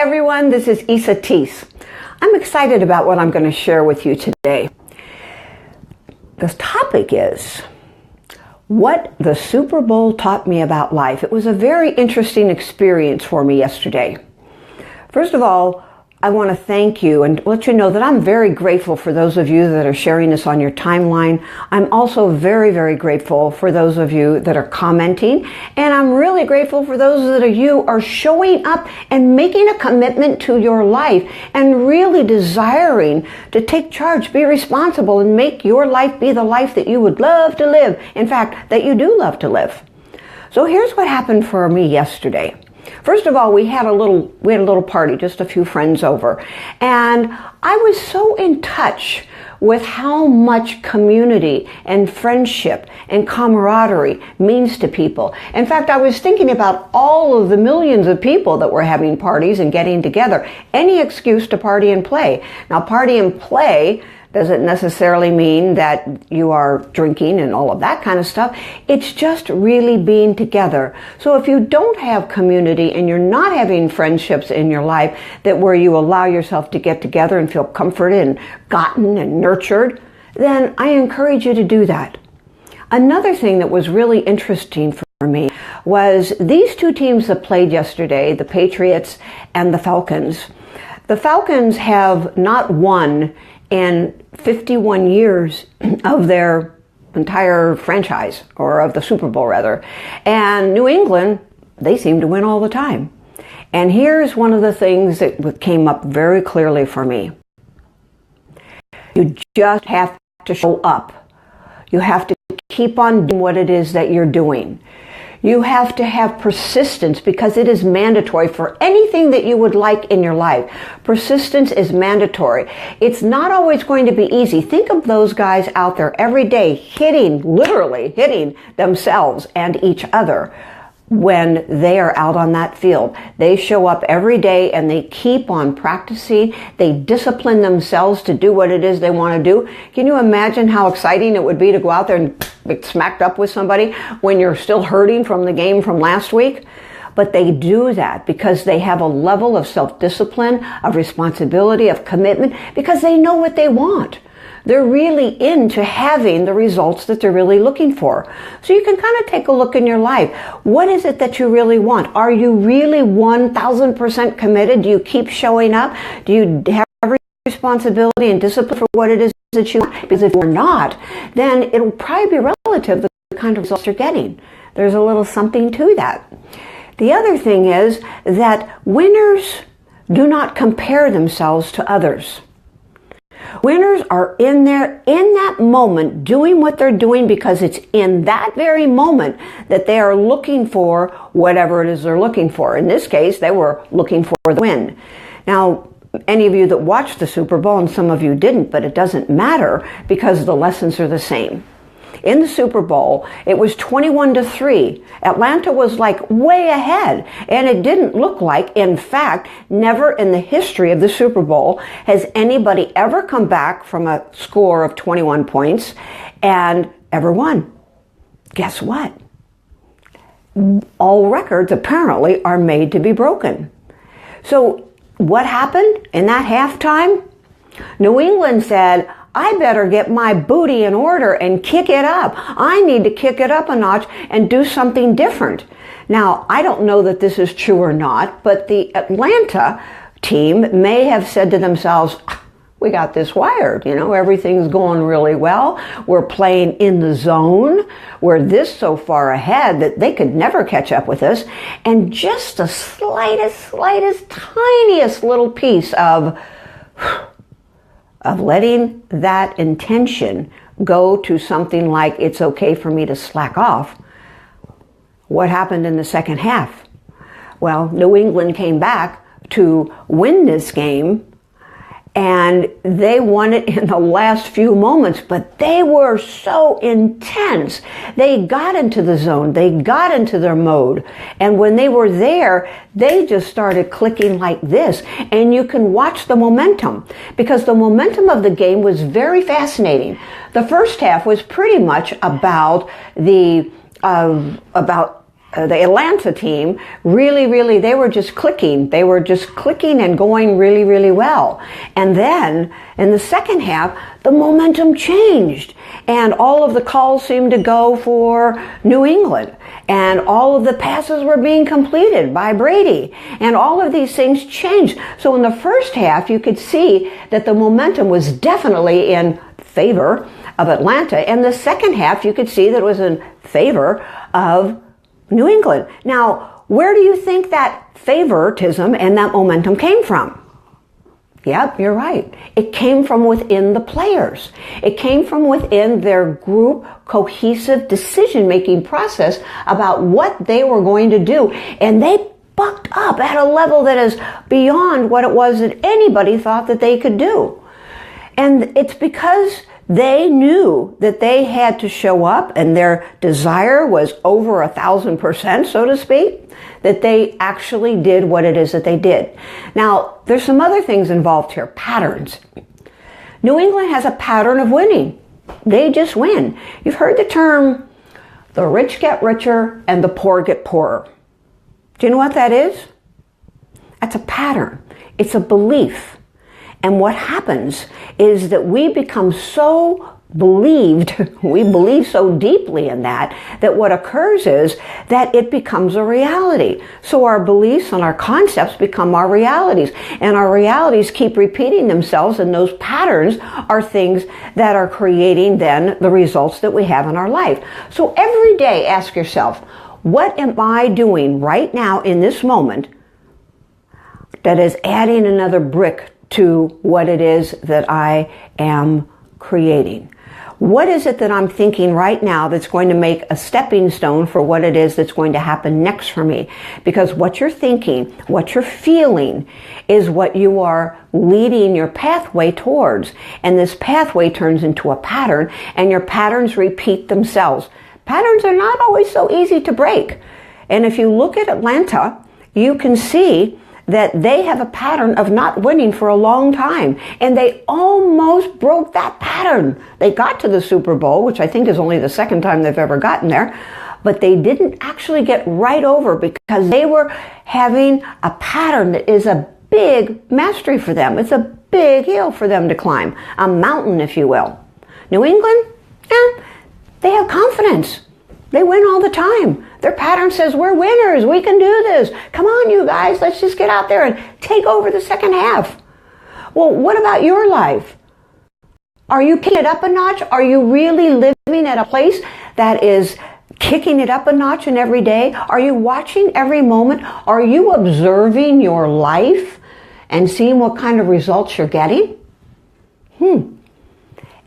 everyone, this is Isa Teese. I'm excited about what I'm going to share with you today. The topic is what the Super Bowl taught me about life. It was a very interesting experience for me yesterday. First of all, I want to thank you and let you know that I'm very grateful for those of you that are sharing this on your timeline. I'm also very, very grateful for those of you that are commenting. And I'm really grateful for those that you are showing up and making a commitment to your life and really desiring to take charge, be responsible, and make your life be the life that you would love to live. In fact, that you do love to live. So here's what happened for me yesterday. First of all, we had a little party, just a few friends over, and I was so in touch with how much community and friendship and camaraderie means to people. In fact, I was thinking about all of the millions of people that were having parties and getting together. Any excuse to party and play. Now, party and play doesn't necessarily mean that you are drinking and all of that kind of stuff. It's just really being together. So if you don't have community and you're not having friendships in your life that where you allow yourself to get together and feel comforted and gotten and nurtured, then I encourage you to do that. Another thing that was really interesting for me was these two teams that played yesterday, the Patriots and the Falcons. The Falcons have not won in 51 years of their entire franchise, or of the Super Bowl rather. And New England, they seem to win all the time. And here's one of the things that came up very clearly for me. You just have to show up. You have to keep on doing what it is that you're doing. You have to have persistence because it is mandatory for anything that you would like in your life. Persistence is mandatory. It's not always going to be easy. Think of those guys out there every day literally hitting themselves and each other when they are out on that field. They show up every day and they keep on practicing. They discipline themselves to do what it is they want to do. Can you imagine how exciting it would be to go out there and get smacked up with somebody when you're still hurting from the game from last week? But they do that because they have a level of self-discipline, of responsibility, of commitment, because they know what they want. They're really into having the results that they're really looking for. So you can kind of take a look in your life. What is it that you really want? Are you really 1,000% committed? Do you keep showing up? Do you have responsibility and discipline for what it is that you want? Because if you're not, then it'll probably be relative to the kind of results you're getting. There's a little something to that. The other thing is that winners do not compare themselves to others. Winners are in there in that moment doing what they're doing because it's in that very moment that they are looking for whatever it is they're looking for. In this case, they were looking for the win. Now, any of you that watched the Super Bowl, and some of you didn't, but it doesn't matter because the lessons are the same. In the Super Bowl, it was 21-3. Atlanta was like way ahead, and it didn't look like, in fact, never in the history of the Super Bowl has anybody ever come back from a score of 21 points and ever won. Guess what? All records apparently are made to be broken. So what happened in that halftime? New England said, I better get my booty in order and kick it up. I need to kick it up a notch and do something different. Now, I don't know that this is true or not, but the Atlanta team may have said to themselves, we got this wired, everything's going really well. We're playing in the zone. We're this so far ahead that they could never catch up with us. And just the slightest, tiniest little piece of letting that intention go to something like it's okay for me to slack off. What happened in the second half? Well, New England came back to win this game, and they won it in the last few moments, but they were so intense. They got into the zone. They got into their mode. And when they were there, they just started clicking like this. And you can watch the momentum, because the momentum of the game was very fascinating. The first half was pretty much about the Atlanta team really, they were just clicking. They were just clicking and going really well. And then in the second half, the momentum changed and all of the calls seemed to go for New England. And all of the passes were being completed by Brady. And all of these things changed. So in the first half, you could see that the momentum was definitely in favor of Atlanta. And the second half, you could see that it was in favor of New England. Now, where do you think that favoritism and that momentum came from? Yep, you're right. It came from within the players. It came from within their group cohesive decision-making process about what they were going to do. And they bucked up at a level that is beyond what it was that anybody thought that they could do. And it's because they knew that they had to show up and their desire was over 1,000%, so to speak, that they actually did what it is that they did. Now, there's some other things involved here, patterns. New England has a pattern of winning. They just win. You've heard the term, the rich get richer and the poor get poorer. Do you know what that is? That's a pattern. It's a belief. And what happens is that we become so believed, we believe so deeply in that what occurs is that it becomes a reality. So our beliefs and our concepts become our realities. And our realities keep repeating themselves, and those patterns are things that are creating then the results that we have in our life. So every day ask yourself, what am I doing right now in this moment that is adding another brick to what it is that I am creating? What is it that I'm thinking right now that's going to make a stepping stone for what it is that's going to happen next for me? Because what you're thinking, what you're feeling is what you are leading your pathway towards. And this pathway turns into a pattern, and your patterns repeat themselves. Patterns are not always so easy to break. And if you look at Atlanta, you can see that they have a pattern of not winning for a long time. And they almost broke that pattern. They got to the Super Bowl, which I think is only the second time they've ever gotten there, but they didn't actually get right over because they were having a pattern that is a big mastery for them. It's a big hill for them to climb, a mountain, if you will. New England, they have confidence. They win all the time. Their pattern says, we're winners. We can do this. Come on, you guys. Let's just get out there and take over the second half. Well, what about your life? Are you picking it up a notch? Are you really living at a place that is kicking it up a notch in every day? Are you watching every moment? Are you observing your life and seeing what kind of results you're getting?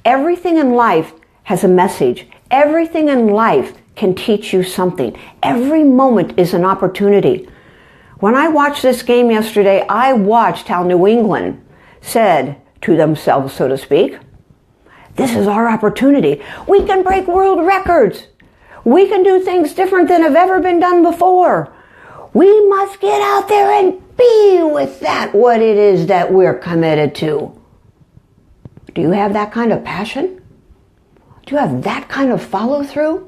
Everything in life has a message. Everything in life can teach you something. Every moment is an opportunity. When I watched this game yesterday, I watched how New England said to themselves, so to speak, this is our opportunity. We can break world records. We can do things different than have ever been done before. We must get out there and be with that, what it is that we're committed to. Do you have that kind of passion? Do you have that kind of follow through?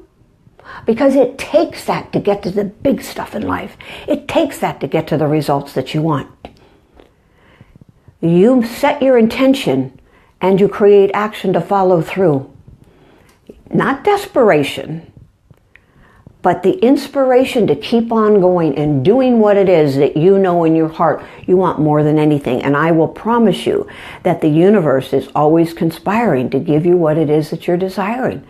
Because it takes that to get to the big stuff in life. It takes that to get to the results that you want. You set your intention and you create action to follow through. Not desperation, but the inspiration to keep on going and doing what it is that you know in your heart you want more than anything. And I will promise you that the universe is always conspiring to give you what it is that you're desiring.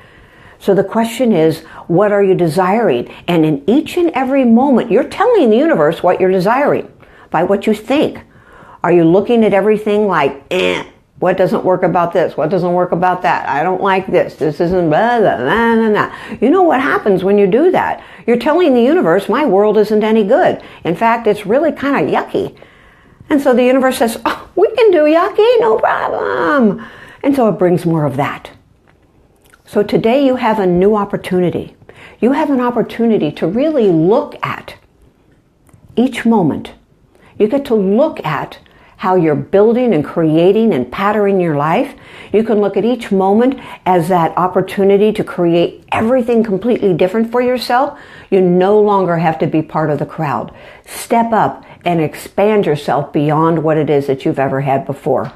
So the question is, what are you desiring? And in each and every moment, you're telling the universe what you're desiring by what you think. Are you looking at everything like, what doesn't work about this? What doesn't work about that? I don't like this. This isn't blah, blah, blah, blah, blah. You know what happens when you do that? You're telling the universe, my world isn't any good. In fact, it's really kind of yucky. And so the universe says, oh, we can do yucky, no problem. And so it brings more of that. So today you have a new opportunity. You have an opportunity to really look at each moment. You get to look at how you're building and creating and patterning your life. You can look at each moment as that opportunity to create everything completely different for yourself. You no longer have to be part of the crowd. Step up and expand yourself beyond what it is that you've ever had before.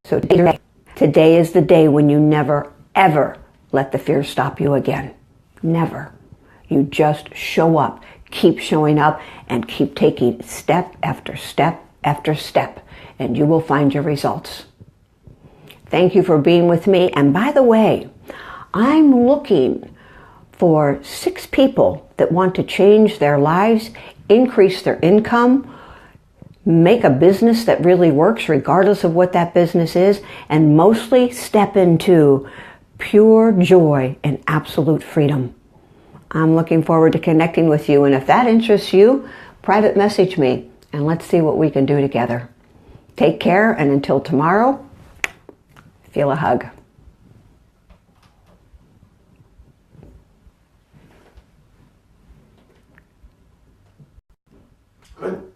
So today is the day when you never, ever let the fear stop you again. Never. You just show up, keep showing up, and keep taking step after step after step, and you will find your results. Thank you for being with me. And by the way, I'm looking for 6 people that want to change their lives, increase their income, make a business that really works regardless of what that business is, and mostly step into pure joy and absolute freedom. I'm looking forward to connecting with you, and if that interests you, private message me and let's see what we can do together. Take care, and until tomorrow, feel a hug. Good.